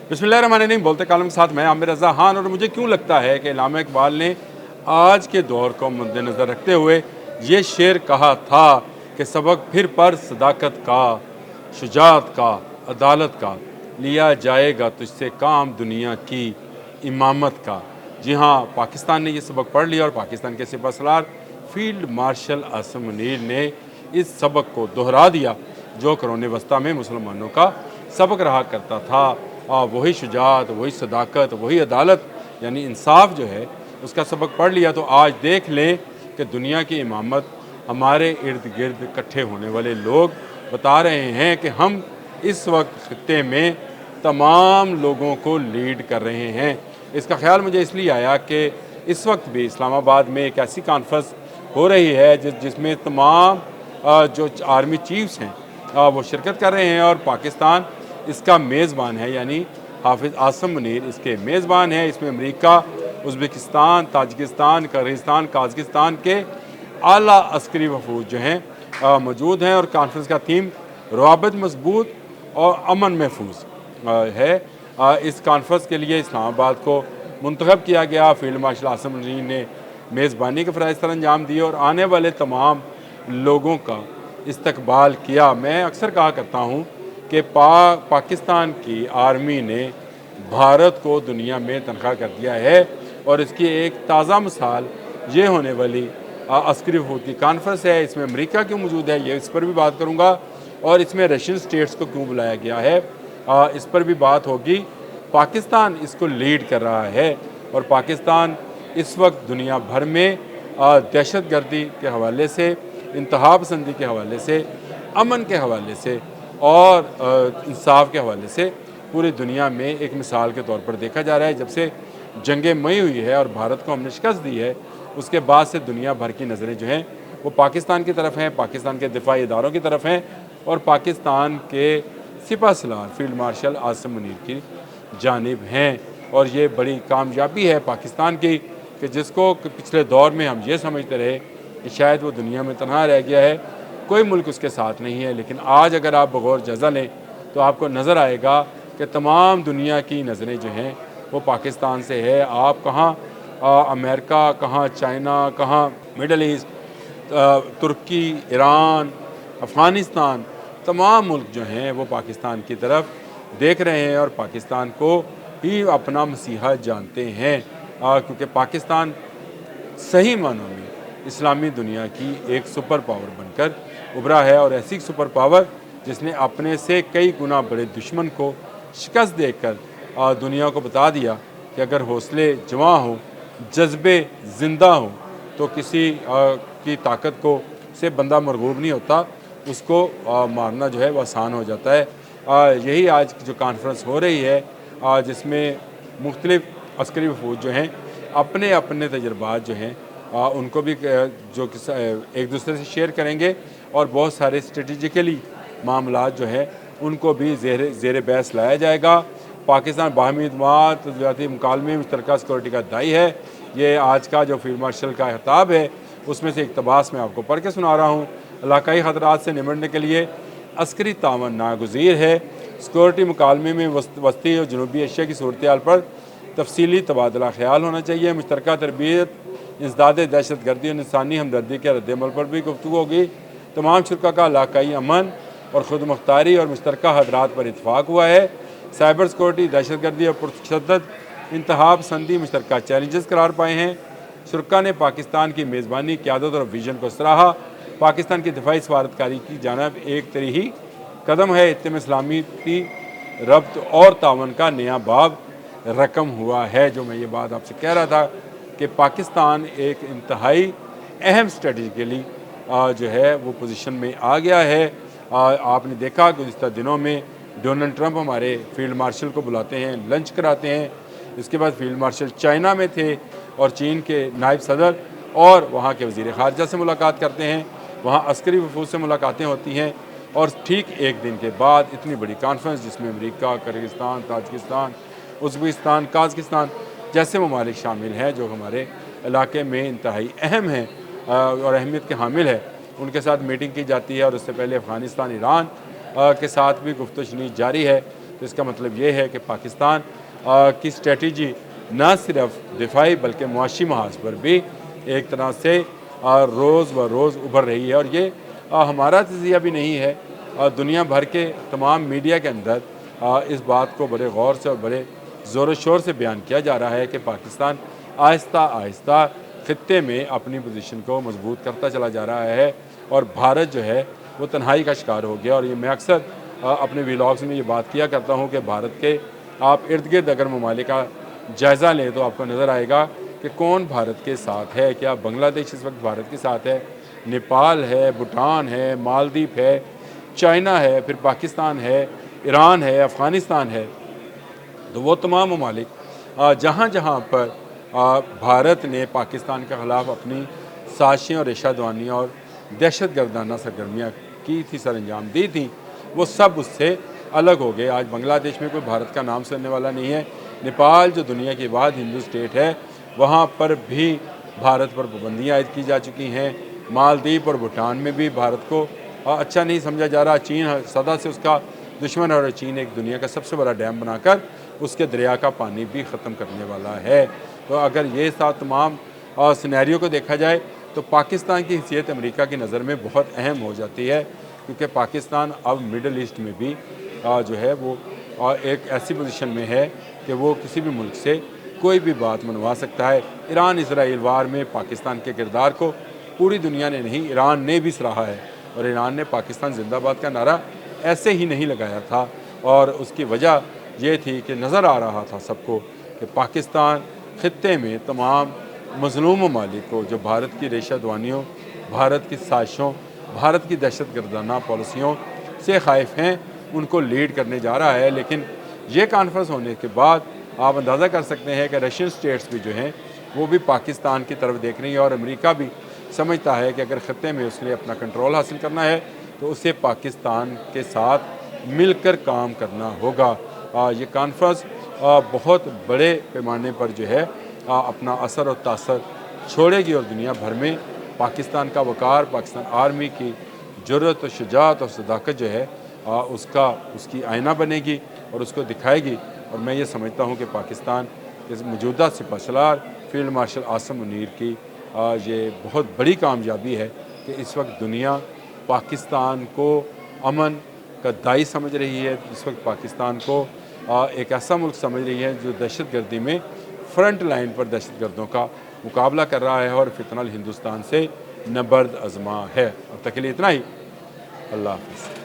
बिस्मिल्लाहिर्रहमानिर्रहीम। बोलते कालम के साथ मैं आमिर रज़ा खान। और मुझे क्यों लगता है कि अल्लामा इकबाल ने आज के दौर को मद्देनज़र रखते हुए ये शेर कहा था कि सबक फिर पर सदाकत का, शुजाअत का, अदालत का, लिया जाएगा तुझसे काम दुनिया की इमामत का। जी हाँ, पाकिस्तान ने ये सबक पढ़ लिया और पाकिस्तान के सिपहसालार फील्ड मार्शल आसिम मुनीर ने इस सबक को दोहरा दिया जो करोने वस्ता में मुसलमानों का सबक रहा करता था। वही शुजाअत, वही सदाकत, वही अदालत यानी इंसाफ जो है उसका सबक पढ़ लिया। तो आज देख लें कि दुनिया की इमामत हमारे इर्द गिर्द इकट्ठे होने वाले लोग बता रहे हैं कि हम इस वक्त खित्ते में तमाम लोगों को लीड कर रहे हैं। इसका ख्याल मुझे इसलिए आया कि इस वक्त भी इस्लामाबाद में एक ऐसी कॉन्फ्रेंस हो रही है जिसमें तमाम जो आर्मी चीफ्स हैं वो शिरकत कर रहे हैं और पाकिस्तान इसका मेज़बान है, यानी हाफिज़ आसिम मुनीर इसके मेज़बान है। इसमें अमेरिका, उज़्बेकिस्तान, ताजिकिस्तान, किर्गिस्तान, काज़ाकिस्तान के आला अस्करी वफूद जो हैं मौजूद हैं। और कॉन्फ्रेंस का थीम रवाबित मजबूत और अमन महफूज है। इस कॉन्फ्रेंस के लिए इस्लामाबाद को मुंतखब किया गया। फील्ड मार्शल आसिम मुनीर ने मेज़बानी के फ़राइज़ सर अंजाम दिए और आने वाले तमाम लोगों का इस्तकबाल किया। मैं अक्सर कहा करता हूँ कि पाकिस्तान की आर्मी ने भारत को दुनिया में तनख्वाह कर दिया है और इसकी एक ताज़ा मिसाल ये होने वाली अस्करी वफूद की कॉन्फ्रेंस है। इसमें अमेरिका क्यों मौजूद है ये इस पर भी बात करूँगा और इसमें रशियन स्टेट्स को क्यों बुलाया गया है इस पर भी बात होगी। पाकिस्तान इसको लीड कर रहा है और पाकिस्तान इस वक्त दुनिया भर में दहशत गर्दी के हवाले से, इंतहा पसंदी के हवाले से, अमन के हवाले से और इंसाफ के हवाले से पूरी दुनिया में एक मिसाल के तौर पर देखा जा रहा है। जब से जंग मई हुई है और भारत को हमने शिकस्त दी है उसके बाद से दुनिया भर की नज़रें जो हैं वो पाकिस्तान की तरफ हैं, पाकिस्तान के दिफाई इदारों की तरफ हैं और पाकिस्तान के सिपहसालार फील्ड मार्शल आसिम मुनीर की जानिब हैं। और ये बड़ी कामयाबी है पाकिस्तान की कि जिसको पिछले दौर में हम ये समझते रहे कि शायद वो दुनिया में तनहा रह गया है, कोई मुल्क उसके साथ नहीं है। लेकिन आज अगर आप बगौर जायज़ा लें तो आपको नज़र आएगा कि तमाम दुनिया की नज़रें जो हैं वो पाकिस्तान से है। आप कहाँ अमेरिका, कहाँ चाइना, कहाँ मिडल ईस्ट, तुर्की, ईरान, अफ़गानिस्तान, तमाम मुल्क जो हैं वो पाकिस्तान की तरफ देख रहे हैं और पाकिस्तान को ही अपना मसीहा जानते हैं क्योंकि पाकिस्तान सही मानों में इस्लामी दुनिया की एक सुपर पावर बनकर उभरा है और ऐसी सुपर पावर जिसने अपने से कई गुना बड़े दुश्मन को शिकस्त देकर दुनिया को बता दिया कि अगर हौसले जवां हो, जज्बे ज़िंदा हो तो किसी की ताकत को से बंदा मरगूब नहीं होता, उसको मारना जो है वो आसान हो जाता है। यही आज जो कॉन्फ्रेंस हो रही है जिसमें मुख्तलिफ अस्करी वफूद जो हैं अपने अपने तजर्बात जो हैं उनको भी जो एक दूसरे से शेयर करेंगे और बहुत सारे स्ट्रेटजिकली मामलात जो है उनको भी ज़ेर बहस लाया जाएगा। पाकिस्तान बाहमी एतमाद, तजर्बाती मुकालमे, मुश्तरका सिक्योरिटी का दाई है। ये आज का जो फील्ड मार्शल का खिताब है उसमें से इक़्तिबास मैं आपको पढ़ के सुना रहा हूँ। इलाकाई ख़तरात से निपटने के लिए अस्करी तावन नागुज़ीर है। सिक्योरिटी मुकालमे में वस्ती और जनूबी एशिया की सूरत हाल पर तफसीली तबादला ख्याल होना चाहिए। मुश्तरका तरबियत, इंसदाद दहशत गर्दी और इंसानी हमदर्दी के रद्दमल पर भी गुफ्तगू होगी। तमाम शुरा का इलाकाई अमन और ख़ुद मुख्तारी और मुश्तरका हदरात पर इतफाक़ हुआ है। साइबर सिक्योरिटी, दहशत गर्दी और पुरतशद्दुद इंतहा पसंदी मुश्तरका चैलेंजेस करार पाए हैं। शुरा ने पाकिस्तान की मेज़बानी, क़यादत और विजन को सराहा। पाकिस्तान की दिफाई सफारतकारी की जानब एक तरीही कदम है। इत्ते में इस्लामी की रब्त और तावन का नया बाब रकम हुआ है। जो मैं ये बात आपसे कह रहा था कि पाकिस्तान एक इंतहाई अहम स्ट्रेटजिकली जो है वो पोजीशन में आ गया है। आपने देखा गुज़िश्ता दिनों में डोनाल्ड ट्रंप हमारे फील्ड मार्शल को बुलाते हैं, लंच कराते हैं। इसके बाद फील्ड मार्शल चाइना में थे और चीन के नायब सदर और वहाँ के वज़ीर ख़ारजा से मुलाकात करते हैं, वहाँ अस्करी वफूद से मुलाकातें होती हैं। और ठीक एक दिन के बाद इतनी बड़ी कॉन्फ्रेंस जिसमें अमेरिका, किर्गिस्तान, ताजिकिस्तान, उज़्बेकिस्तान, काज़ाकिस्तान जैसे ममालिक शामिल हैं जो हमारे इलाके में इंतहाई अहम हैं और अहमियत के हामिल है, उनके साथ मीटिंग की जाती है। और उससे पहले अफ़गानिस्तान, ईरान के साथ भी गुफ्तगू शनीद जारी है। तो इसका मतलब ये है कि पाकिस्तान की स्ट्रेटजी न सिर्फ दिफाई बल्कि मुआशी महाज पर भी एक तरह से रोज़ व रोज़ उभर रही है। और ये हमारा तज़िया भी नहीं है, दुनिया भर के तमाम मीडिया के अंदर इस बात को बड़े गौर से और बड़े ज़ोर शोर से बयान किया जा रहा है कि पाकिस्तान आहिस्ता आहिस्ता ख़ित्ते में अपनी पोजीशन को मजबूत करता चला जा रहा है और भारत जो है वो तन्हाई का शिकार हो गया। और ये मैं अक्सर अपने व्लॉग्स में ये बात किया करता हूँ कि भारत के आप इर्द गिर्द अगर ममालिक का जायज़ा लें तो आपको नज़र आएगा कि कौन भारत के साथ है। क्या बांग्लादेश इस वक्त भारत के साथ है, नेपाल है, भूटान है, मालदीव है, चाइना है, फिर पाकिस्तान है, ईरान है, अफ़गानिस्तान है। तो वो तमाम ममालिक जहाँ जहाँ पर भारत ने पाकिस्तान के ख़िलाफ़ अपनी साजिशें और रेशादवानियाँ और दहशत गर्दाना सरगर्मियाँ की थी, सर अंजाम दी थी, वो सब उससे अलग हो गए। आज बांग्लादेश में कोई भारत का नाम सुनने वाला नहीं है। नेपाल जो दुनिया के बाद हिंदू स्टेट है वहाँ पर भी भारत पर पाबंदियाँ आयद की जा चुकी हैं। मालदीव और भूटान में भी भारत को अच्छा नहीं समझा जा रहा। चीन सदा से उसका दुश्मन है और चीन एक दुनिया का सबसे बड़ा डैम बनाकर उसके दरिया का पानी भी ख़त्म करने वाला है। तो अगर ये साथ तमाम सिनेरियो को देखा जाए तो पाकिस्तान की हैसियत अमेरिका की नज़र में बहुत अहम हो जाती है, क्योंकि पाकिस्तान अब मिडल ईस्ट में भी जो है वो एक ऐसी पोजीशन में है कि वो किसी भी मुल्क से कोई भी बात मनवा सकता है। ईरान इसराइल वार में पाकिस्तान के किरदार को पूरी दुनिया ने नहीं, ईरान ने भी सराहा है और ईरान ने पाकिस्तान जिंदाबाद का नारा ऐसे ही नहीं लगाया था। और उसकी वजह ये थी कि नज़र आ रहा था सबको कि पाकिस्तान ख़ित्ते में तमाम मज़लूम ममालिक को जो भारत की रेशादवानियों, भारत की साजिशों, भारत की दहशत गर्दाना पॉलिसियों से ख़ाइफ हैं, उनको लीड करने जा रहा है। लेकिन ये कॉन्फ्रेंस होने के बाद आप अंदाज़ा कर सकते हैं कि रशियन स्टेट्स भी जो हैं वो भी पाकिस्तान की तरफ देख रही है और अमेरिका भी समझता है कि अगर ख़ित्ते में उसके लिए अपना कंट्रोल हासिल करना है तो उसे पाकिस्तान के साथ मिलकर काम करना होगा। ये कॉन्फ्रेंस बहुत बड़े पैमाने पर जो है अपना असर और तासर छोड़ेगी और दुनिया भर में पाकिस्तान का वक़ार, पाकिस्तान आर्मी की जुर्रत और शुजाअत और सदाकत जो है उसकी आईना बनेगी और उसको दिखाएगी। और मैं ये समझता हूँ कि पाकिस्तान के मौजूदा सिपहसालार फील्ड मार्शल आसिम मुनीर की ये बहुत बड़ी कामयाबी है कि इस वक्त दुनिया पाकिस्तान को अमन का दाई समझ रही है। इस वक्त पाकिस्तान को एक ऐसा मुल्क समझ रही है जो दहशत गर्दी में फ्रंट लाइन पर दहशत गर्दों का मुकाबला कर रहा है और फितनल हिंदुस्तान से नबर्द आज़मा है। अब तक के लिए इतना ही। अल्लाह हाफ़िज़।